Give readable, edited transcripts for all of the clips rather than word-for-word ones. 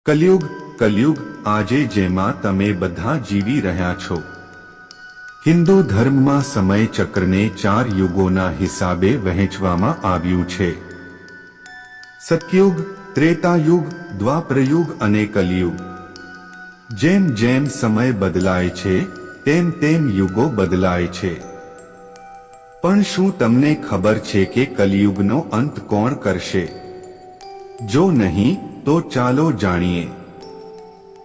કલયુગ આજે જેમાં તમે બધા જીવી રહ્યા છો। હિન્દુ ધર્મમાં સમય ચક્રને 4 યુગોના હિસાબે વહેંચવામાં આવ્યું છે। સતયુગ, ત્રેતાયુગ, દ્વાપરયુગ અને કલિયુગ। જેમ જેમ સમય બદલાય છે તેમ તેમ યુગો બદલાય છે। પણ શું તમને ખબર છે કે કલિયુગનો અંત કોણ કરશે? જો નહીં તો ચાલો જાણીએ।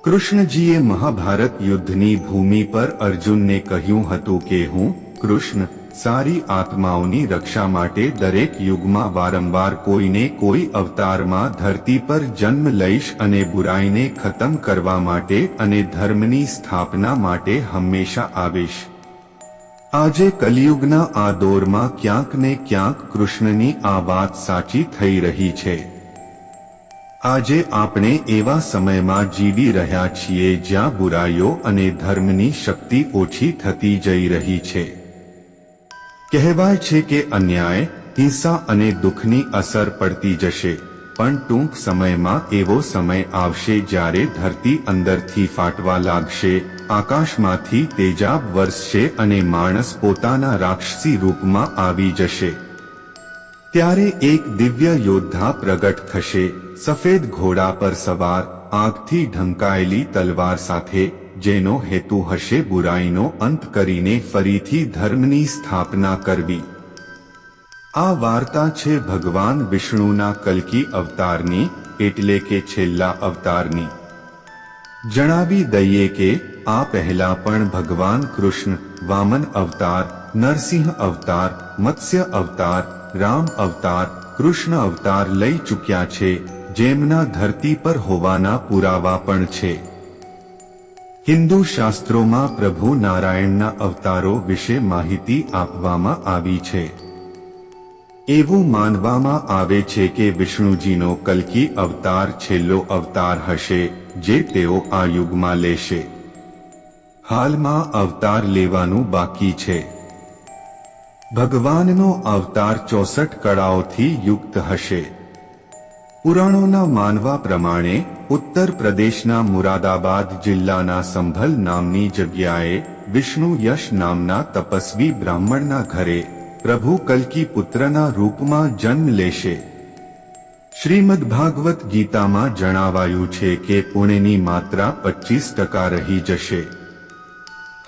કૃષ્ણજીએ મહાભારત યુદ્ધની ભૂમિ પર અર્જુનને કહ્યું હતું કે હું કૃષ્ણ સારી આત્માઓની રક્ષા માટે દરેક યુગમાં વારંવાર કોઈને કોઈ અવતારમાં ધરતી પર જન્મ લઈશ અને બુરાઈને ખતમ કરવા માટે અને ધર્મની સ્થાપના માટે હંમેશા આવીશ। આજે કલિયુગના આ દોરમાં ક્યાંક ને ક્યાંક કૃષ્ણની આ વાત સાચી થઈ રહી છે। આજે આપણે એવા સમયમાં જીવી રહ્યા છીએ જ્યાં બુરાઈઓ અને ધર્મની શક્તિ ઓછી થતી જઈ રહી છે। કહેવાય છે કે અન્યાય, હિંસા અને દુઃખની અસર પડતી જશે, પણ ટૂંક સમયમાં એવો સમય આવશે જ્યારે ધરતી અંદરથી ફાટવા લાગશે, આકાશમાંથી તેજાબ વરસશે અને માણસ પોતાના રાક્ષસી રૂપમાં આવી જશે। ત્યારે એક દિવ્ય યોદ્ધા પ્રગટ થશે, સફેદ ઘોડા પર સવાર, આગથી ઢંકાયેલી તલવાર સાથે, જેનો હેતુ હશે બુરાઈનો અંત કરીને ફરીથી ધર્મની સ્થાપના કરવી। આ વાર્તા છે ભગવાન વિષ્ણુના કલ્કી અવતારની, એટલે કે છેલ્લા અવતારની। જણાવી દઈએ કે આ પહેલા પણ ભગવાન કૃષ્ણ વામન અવતાર, નરસિંહ અવતાર, મત્સ્ય અવતાર, રામ અવતાર, કૃષ્ણ અવતાર લઈ ચૂક્યા છે, જેમના ધરતી પર હોવાના પુરાવા પણ છે। હિન્દુ શાસ્ત્રોમાં પ્રભુ નારાયણના અવતારો વિશે માહિતી આપવામાં આવી છે। એવું માનવામાં આવે છે કે વિષ્ણુજીનો કલ્કી અવતાર છેલ્લો અવતાર હશે જે તેઓ આ યુગમાં લેશે। હાલમાં અવતાર લેવાનું બાકી છે। ભગવાનનો અવતાર 64 કળાઓથી યુક્ત હશે। પુરાણોના માનવા પ્રમાણે ઉત્તર પ્રદેશના મુરાદાબાદ જિલ્લાના સંભલ નામની જગ્યાએ વિષ્ણુ યશ નામના તપસ્વી બ્રાહ્મણના ઘરે પ્રભુ કલ્કી પુત્રના રૂપમાં જન્મ લેશે। શ્રીમદ ભાગવત ગીતામાં જણાવાયું છે કે પુણ્યની માત્રા 25% રહી જશે।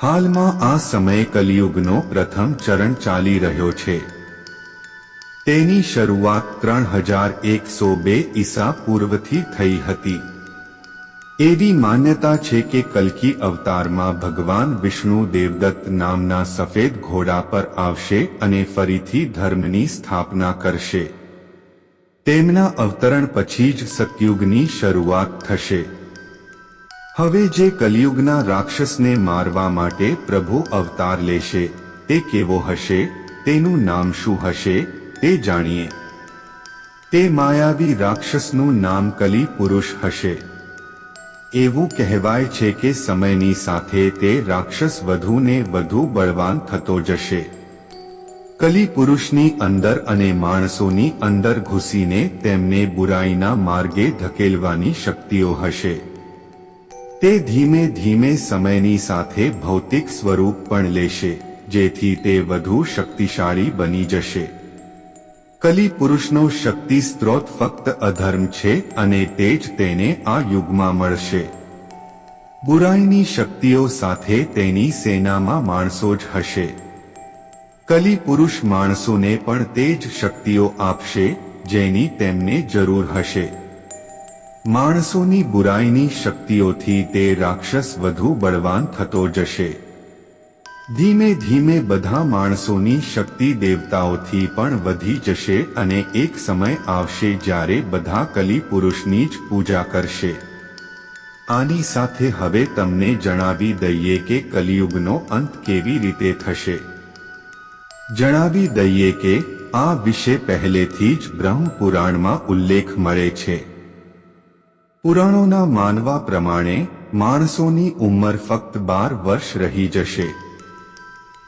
હાલમાં આ સમય કલિયુગનો પ્રથમ ચરણ ચાલી રહ્યો છે। તેની શરૂઆત 3102 ઈસા પૂર્વથી થઈ હતી। એવી માન્યતા છે કે કલ્કી અવતારમાં ભગવાન વિષ્ણુ દેવદત્ત નામના સફેદ ઘોડા પર આવશે અને ફરીથી ધર્મની સ્થાપના કરશે। તેમના અવતરણ પછી જ સતયુગની શરૂઆત થશે। હવે જે કલિયુગના રાક્ષસને મારવા માટે પ્રભુ અવતાર લેશે તે કેવો હશે, તેનું નામ શું હશે તે જાણીએ। તે માયાવી રાક્ષસનું નામ કલી પુરુષ હશે। એવું કહેવાય છે કે સમયની સાથે તે રાક્ષસ વધુ ને વધુ બળવાન થતો જશે। કલી પુરુષની અંદર અને માણસોની અંદર ઘૂસીને તેમને બુરાઈના માર્ગે ધકેલવાની શક્તિઓ હશે। તે ધીમે ધીમે સમયની સાથે ભૌતિક સ્વરૂપ પણ લેશે, જેથી તે વધુ શક્તિશાળી બની જશે। કલી પુરુષનો શક્તિ સ્ત્રોત ફક્ત અધર્મ છે અને તે જ તેને આ યુગમાં મળશે। બુરાઈની શક્તિઓ સાથે તેની સેનામાં માણસો જ હશે। કલી પુરુષ માણસોને પણ તે જ શક્તિઓ આપશે જેની તેમને જરૂર હશે। માણસોની બુરાઈની શક્તિઓથી તે રાક્ષસ વધુ બળવાન થતો જશે। ધીમે ધીમે બધા માણસોની શક્તિ દેવતાઓથી પણ વધી જશે અને એક સમય આવશે જ્યારે બધા કલી પુરુષની જ પૂજા કરશે। આની સાથે હવે તમને જણાવી દઈએ કે કલિયુગનો અંત કેવી રીતે થશે। જણાવી દઈએ કે આ વિશે પહેલેથી જ બ્રહ્મ પુરાણમાં ઉલ્લેખ મળે છે। પુરાણોના માનવા પ્રમાણે માણસોની ઉંમર ફક્ત 12 વર્ષ રહી જશે।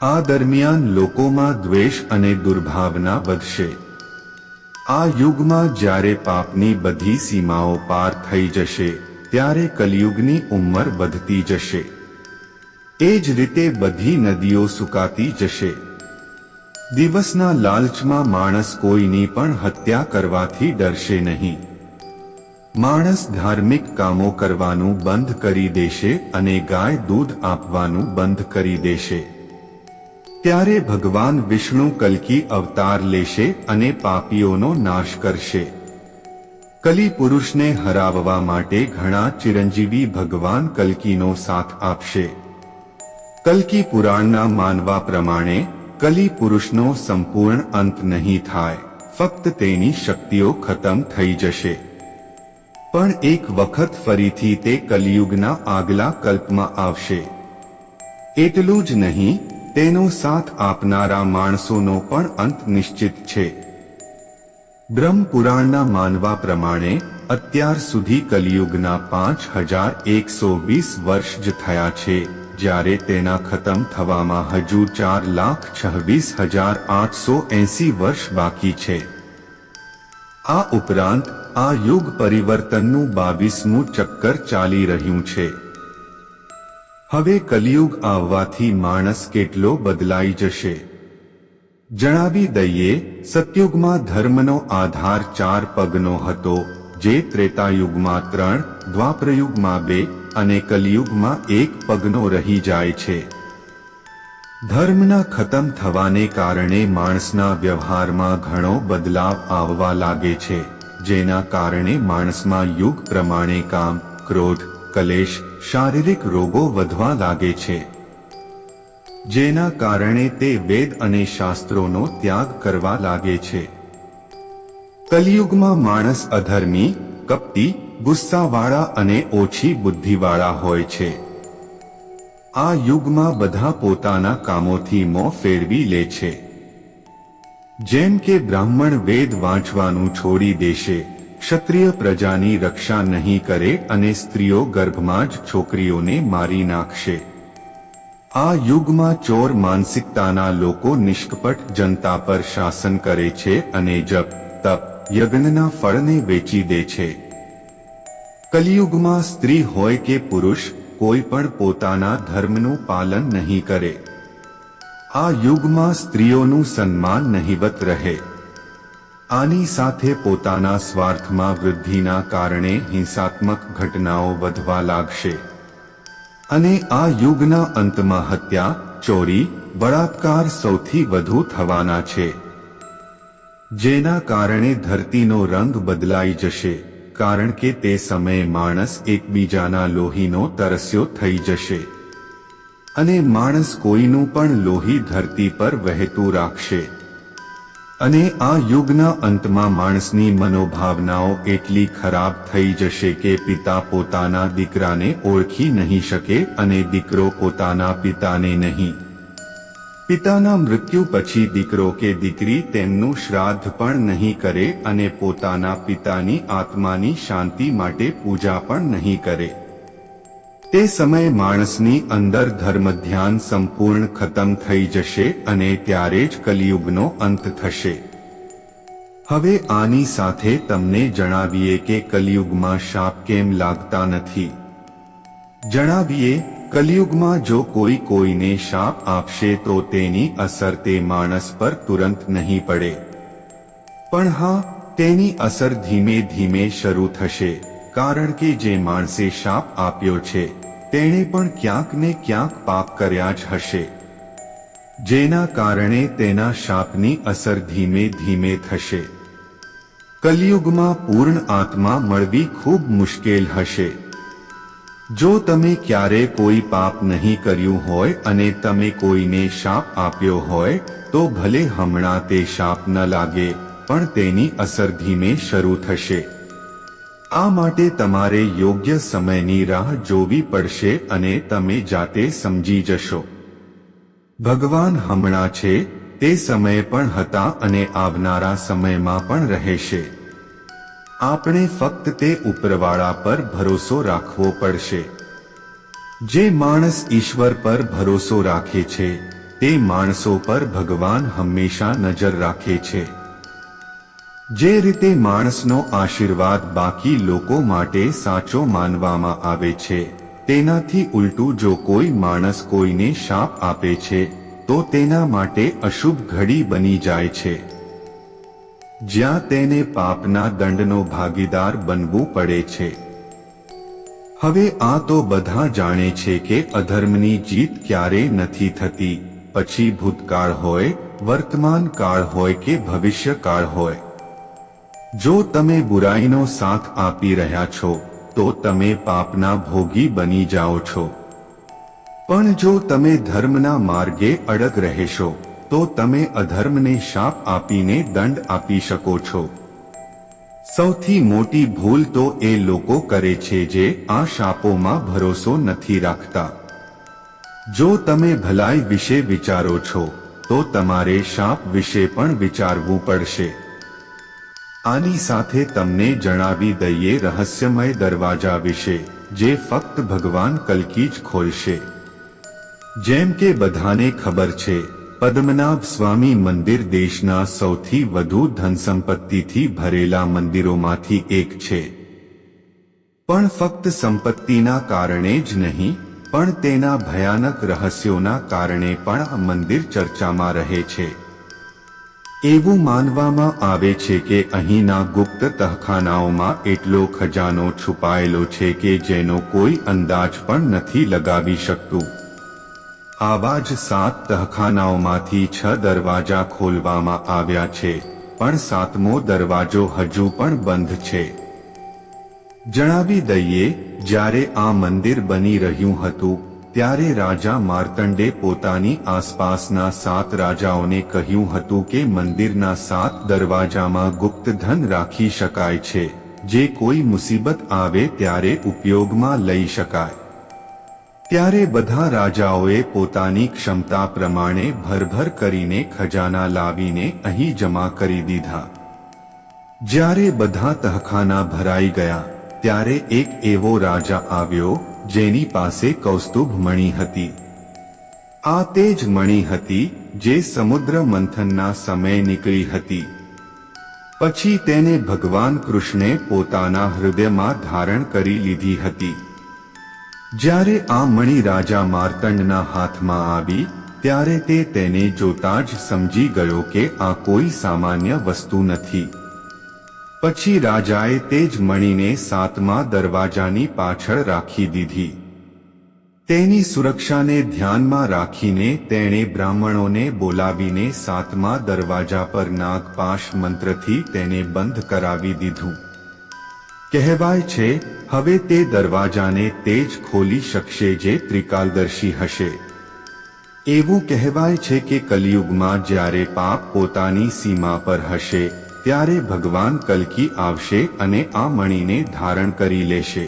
આ દરમિયાન લોકોમાં દ્વેષ અને દુર્ભાવના વધશે। આ યુગમાં જ્યારે પાપની બધી સીમાઓ પાર થઈ જશે, ત્યારે કલિયુગની ઉંમર વધતી જશે. એ જ રીતે બધી નદીઓ સુકાતી જશે. દિવસના લાલચમાં માણસ કોઈની પણ હત્યા કરવાથી ડરશે નહીં. માણસ ધાર્મિક કામો કરવાનું બંધ કરી દેશે અને ગાય દૂધ આપવાનું બંધ કરી દેશે. ત્યારે ભગવાન વિષ્ણુ કલ્કી અવતાર લેશે અને પાપીઓનો નાશ કરશે. કલી પુરુષને હરાવવા માટે ઘણા ચિરંજીવી ભગવાન કલ્કીનો સાથ આપશે. કલ્કી પુરાણના માનવા પ્રમાણે કલી પુરુષનો સંપૂર્ણ અંત નહીં થાય, ફક્ત તેની શક્તિઓ ખતમ થઈ જશે. પણ એક વખત ફરીથી તે કલિયુગના આગલા કલ્પમાં આવશે. એટલું જ નહીં, તેનો સાથ આપનારા માણસોનો પણ અંત નિશ્ચિત છે. બ્રહ્મ પુરાણના માનવા પ્રમાણે અત્યાર સુધી કલિયુગના 5120 વર્ષ જ થયા છે, જ્યારે તેના ખતમ થવામાં હજુ 4,26,880 વર્ષ બાકી છે. આ ઉપરાંત આ યુગ પરિવર્તનનું 22મું ચક્કર ચાલી રહ્યું છે. હવે કલિયુગ આવવાથી માણસ કેટલો બદલાઈ જશે. જણાવી દઈએ, સતયુગમાં ધર્મનો આધાર 4 પગનો હતો, જે ત્રેતાયુગમાં 3, દ્વાપરયુગમાં 2 અને કલિયુગમાં 1 પગનો રહી જાય છે. ધર્મના ખતમ થવાને કારણે માણસના વ્યવહારમાં ઘણો બદલાવ આવવા લાગે છે, જેના કારણે માણસમાં યુગ પ્રમાણે કામ, ક્રોધ, કલેશ, શારીરિક રોગો વધવા લાગે છે. જેના કારણે તે વેદ અને શાસ્ત્રોનો ત્યાગ કરવા લાગે છે. કલિયુગમાં માણસ અધર્મી, કપટી, ગુસ્સાવાળા અને ઓછી બુદ્ધિવાળા હોય છે. આ યુગમાં બધા પોતાના કામોથી મોં ફેરવી લે છે. જેમ કે બ્રાહ્મણ વેદ વાંચવાનું છોડી દેશે, ક્ષત્રિય પ્રજાની રક્ષા નહીં કરે અને સ્ત્રીઓ ગર્ભમાં જ છોકરીઓને મારી નાખશે. આ યુગમાં ચોર માનસિકતાના લોકો નિષ્કપટ જનતા પર શાસન કરે છે અને જપ, તપ, યજ્ઞના ફળને વેચી દે છે. કલિયુગમાં સ્ત્રી હોય કે પુરુષ, કોઈ પણ પોતાના ધર્મનું પાલન નહીં કરે. આ યુગમાં સ્ત્રીઓનું સન્માન નહિવત રહે. આની સાથે પોતાના સ્વાર્થમાં વૃદ્ધિના કારણે હિંસાત્મક ઘટનાઓ વધવા લાગશે. અને આ યુગના અંતમાં હત્યા, ચોરી, બળાત્કાર સૌથી વધુ થવાના છે. જેના કારણે ધરતીનો રંગ બદલાઈ જશે, કારણ કે તે સમયે માણસ એકબીજાના લોહીનો તરસ્યો થઈ જશે અને માણસ કોઈનું પણ લોહી ધરતી પર વહેતું રાખશે. અને આ યુગના અંતમાં માણસની મનોભાવનાઓ એટલી ખરાબ થઈ જશે કે પિતા પોતાના દીકરાને ઓળખી નહીં શકે અને દીકરો પોતાના પિતાને નહીં. પિતાના મૃત્યુ પછી દીકરો કે દીકરી તેમનું શ્રાદ્ધ પણ નહીં કરે અને પોતાના પિતાની આત્માની શાંતિ માટે પૂજા પણ નહીં કરે. તે સમયે માણસની અંદર ધર્મ ધ્યાન સંપૂર્ણ ખતમ થઈ જશે અને ત્યારે જ કલિયુગનો અંત થશે. હવે આની સાથે તમને જણાવીએ કે કલિયુગમાં શાપ કેમ લાગતા નથી. જણાવીએ, કલિયુગમાં જો કોઈ કોઈને શાપ આપશે તો તેની અસર તે માણસ પર તુરંત નહીં પડે, પણ હા, તેની અસર ધીમે ધીમે શરૂ થશે, કારણ કે જે માણસે શાપ આપ્યો છે તેણે પણ ક્યાંક ને ક્યાંક પાપ કર્યા જ હશે, જેના કારણે તેના શાપની અસર ધીમે ધીમે થશે. કલિયુગમાં પૂર્ણ આત્મા મળવી ખૂબ મુશ્કેલ હશે. જો તમે ક્યારે કોઈ પાપ નહીં કર્યું હોય અને તમે કોઈને શાપ આપ્યો હોય તો ભલે હમણાં તે શાપ ન લાગે, પણ તેની અસર ધીમે શરૂ થશે. આ માટે તમારે યોગ્ય સમયની રાહ જોવી પડશે અને તમે જાતે સમજી જશો. ભગવાન હમણાં છે, તે સમયે પણ હતા અને આવનારા સમયમાં પણ રહેશે. આપણે ફક્ત તે ઉપરવાળા પર ભરોસો રાખવો પડશે. જે માણસ ઈશ્વર પર ભરોસો રાખે છે તે માણસો પર ભગવાન હંમેશા નજર રાખે છે. જે રીતે માણસનો આશીર્વાદ બાકી લોકો માટે સાચો માનવામાં આવે છે, તેનાથી ઉલટું જો કોઈ માણસ કોઈને શાપ આપે છે તો તેના માટે અશુભ ઘડી બની જાય છે, જ્યાં તેને પાપના દંડનો ભાગીદાર બનવું પડે છે. હવે આ તો બધા જાણે છે કે અધર્મની જીત ક્યારે નથી થતી, પછી ભૂતકાળ હોય, વર્તમાન કાળ હોય કે ભવિષ્યકાળ હોય. જો તમે બુરાઈનો સાથ આપી રહ્યા છો તો તમે પાપના ભોગી બની જાઓ છો, પણ જો તમે ધર્મના માર્ગે અડગ રહેશો તો તમે અધર્મને શાપ આપીને દંડ આપી શકો છો. સૌથી મોટી ભૂલ તો એ લોકો કરે છે જે આ શાપોમાં ભરોસો નથી રાખતા. જો તમે ભલાઈ વિશે વિચારો છો તો તમારે શાપ વિશે પણ વિચારવું પડશે. આની સાથે તમને જણાવી દઈએ રહસ્યમય દરવાજા વિશે, જે ફક્ત ભગવાન કલ્કી જ ખોલશે. જેમ કે બધાને ખબર છે, પદ્મનાભ સ્વામી મંદિર દેશના સૌથી વધુ ધનસંપત્તિથી ભરેલા મંદિરોમાંથી એક છે. પણ ફક્ત સંપત્તિના કારણે જ નહીં, પણ તેના ભયાનક રહસ્યોના કારણે પણ આ મંદિર ચર્ચામાં રહે છે. એવું માનવામાં આવે છે કે અહીંના ગુપ્ત તહખાનાઓમાં એટલો ખજાનો છુપાયેલો છે કે જેનો કોઈ અંદાજ પણ નથી લગાવી શકતું. આવા જ 7 તહખાનાઓમાંથી 6 દરવાજા ખોલવામાં આવ્યા છે, પણ 7મો દરવાજો હજુ પણ બંધ છે. જણાવી દઈએ, જ્યારે આ મંદિર બની રહ્યું હતું ત્યારે રાજા માર્તંડે પોતાની આસપાસના 7 રાજાઓને કહ્યું હતું કે મંદિરના 7 દરવાજામાં ગુપ્ત ધન રાખી શકાય છે, જે કોઈ મુસીબત આવે ત્યારે ઉપયોગમાં લઈ શકાય. ત્યારે બધા રાજાઓએ પોતાની ક્ષમતા પ્રમાણે ભરભર કરીને ખજાના લાવીને અહીં જમા કરી દીધા. જ્યારે બધા તહખાના ભરાઈ ગયા ત્યારે એક એવો રાજા આવ્યો જેની પાસે કૌસ્તુભ મણિ હતી. આ તે જ મણિ હતી જે સમુદ્ર મંથનના સમયે નીકળી હતી. પછી તેને ભગવાન કૃષ્ણે પોતાના હૃદયમાં ધારણ કરી લીધી હતી. જ્યારે આ મણિ રાજા માર્તંડના હાથમાં આવી ત્યારે તે તેને જોતા જ સમજી ગયો કે આ કોઈ સામાન્ય વસ્તુ નથી. પછી રાજાએ તે જ મણિને 7મા દરવાજાની પાછળ રાખી દીધી. તેની સુરક્ષાને ધ્યાનમાં રાખીને તેણે બ્રાહ્મણોને બોલાવીને 7મા દરવાજા પર નાગપાશ મંત્રથી તેને બંધ કરાવી દીધું. કહેવાય છે, હવે તે દરવાજાને તે જ ખોલી શકશે જે ત્રિકાલદર્શી હશે. એવું કહેવાય છે કે કલિયુગમાં જ્યારે પાપ પોતાની સીમા પર હશે ત્યારે ભગવાન કલ્કી આવશે અને આ મણિને ધારણ કરી લેશે.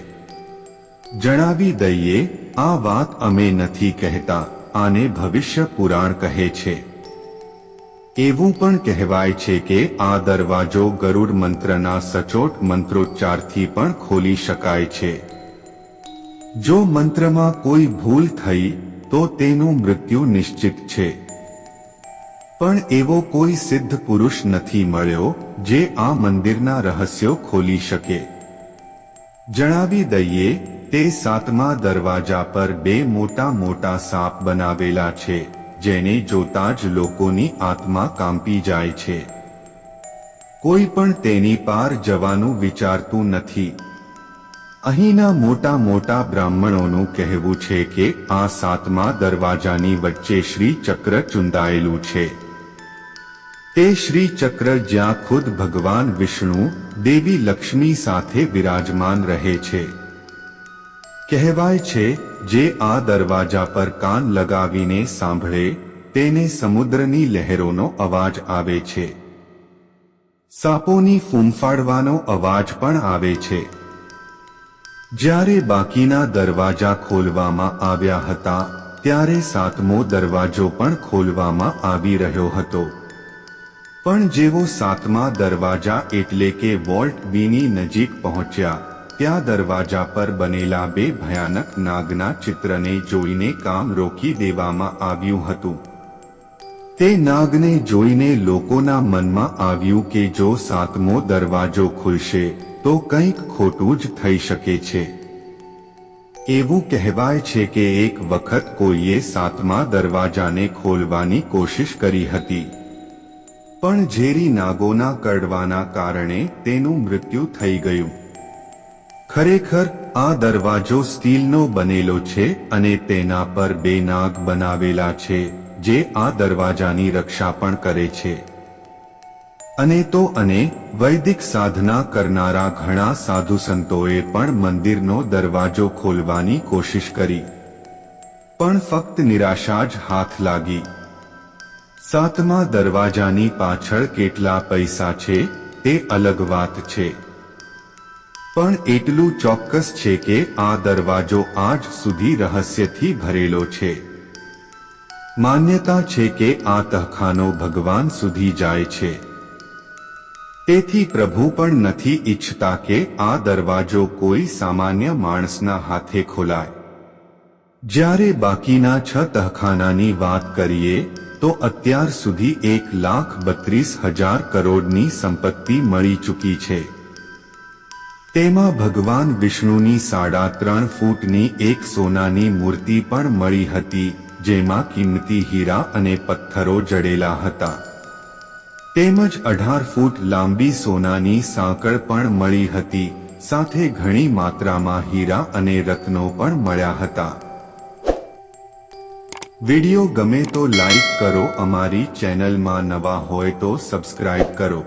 જણાવી દઈએ, આ વાત અમે નથી કહેતા, આને ભવિષ્ય પુરાણ કહે છે. એવું પણ કહેવાય છે કે આ દરવાજો ગરુડ મંત્રના સચોટ મંત્રોચ્ચારથી પણ ખોલી શકાય છે. જો મંત્રમાં કોઈ ભૂલ થઈ તો તેનું મૃત્યુ નિશ્ચિત છે. પણ એવો કોઈ સિદ્ધ પુરુષ નથી મળ્યો જે આ મંદિરના રહસ્યો ખોલી શકે. જણાવી દઈએ, તે 7મા દરવાજા પર 2 મોટા મોટા સાપ બનાવેલા છે, જેને જોતા જ લોકોની આત્મા કાંપી જાય છે. કોઈ પણ તેની પાર જવાનું વિચારતું નથી. અહીંના મોટા મોટા બ્રાહ્મણોનું કહેવું છે કે આ 7મા દરવાજાની વચ્ચે શ્રી ચક્ર ચૂંદાયેલું છે. તે શ્રી ચક્ર જ્યાં ખુદ ભગવાન વિષ્ણુ, દેવી લક્ષ્મી સાથે વિરાજમાન રહે છે. કહેવાય છે, જે આ દરવાજા પર કાન લગાવીને સાંભળે તેને સમુદ્રની લહેરોનો અવાજ આવે છે. સાપોની ફૂંફાડવાનો અવાજ પણ આવે છે. જ્યારે બાકીના દરવાજા ખોલવામાં આવ્યા હતા ત્યારે 7મો દરવાજો પણ ખોલવામાં આવી રહ્યો હતો. પણ જેવો 7મા દરવાજા એટલે કે વોલ્ટ બીની નજીક પહોંચ્યા ત્યાં દરવાજા પર બનેલા 2 ભયાનક નાગના ચિત્રને જોઈને કામ રોકી દેવામાં આવ્યું હતું. તે નાગને જોઈને લોકોના મનમાં આવ્યું કે જો સાતમો દરવાજો ખુલશે તો કંઈક ખોટું જ થઈ શકે છે. એવું કહેવાય છે કે એક વખત કોઈએ સાતમા દરવાજાને ખોલવાની કોશિશ કરી હતી, પણ ઝેરી નાગોના કરડવાના કારણે તેનું મૃત્યુ થઈ ગયું. ખરેખર આ દરવાજો સ્ટીલનો બનેલો છે અને તેના પર બે નાગ બનાવેલા છે જે આ દરવાજાની રક્ષા પણ કરે છે. અને તો વૈદિક સાધના કરનારા ઘણા સાધુ સંતોએ પણ મંદિરનો દરવાજો ખોલવાની કોશિશ કરી, પણ ફક્ત નિરાશા જ હાથ લાગી. સાતમા દરવાજાની પાછળ કેટલા પૈસા છે તે અલગ વાત છે, પણ એટલું ચોક્કસ છે કે આ દરવાજો આજ સુધી રહસ્યથી ભરેલો છે. માન્યતા છે કે આ તહખાનો ભગવાન સુધી જાય છે, તેથી પ્રભુ પણ નથી ઈચ્છતા કે આ દરવાજો કોઈ સામાન્ય માણસના હાથે ખોલાય. જ્યારે બાકીના 6 તહખાનાની વાત કરીએ તો અત્યાર સુધી 1,32,000 કરોડની સંપત્તિ મળી ચૂકી છે. તેમાં ભગવાન વિષ્ણુની 3.5 ફૂટની એક સોનાની મૂર્તિ પણ મળી હતી, જેમાં કિંમતી હીરા અને પથ્થરો જડેલા હતા. તેમજ 18 ફૂટ લાંબી સોનાની સાંકળ પણ મળી હતી, સાથે ઘણી માત્રામાં હીરા અને રત્નો પણ મળ્યા હતા. વિડિયો ગમે તો લાઈક કરો, અમારી ચેનલમાં નવા હોય તો સબસ્ક્રાઇબ કરો.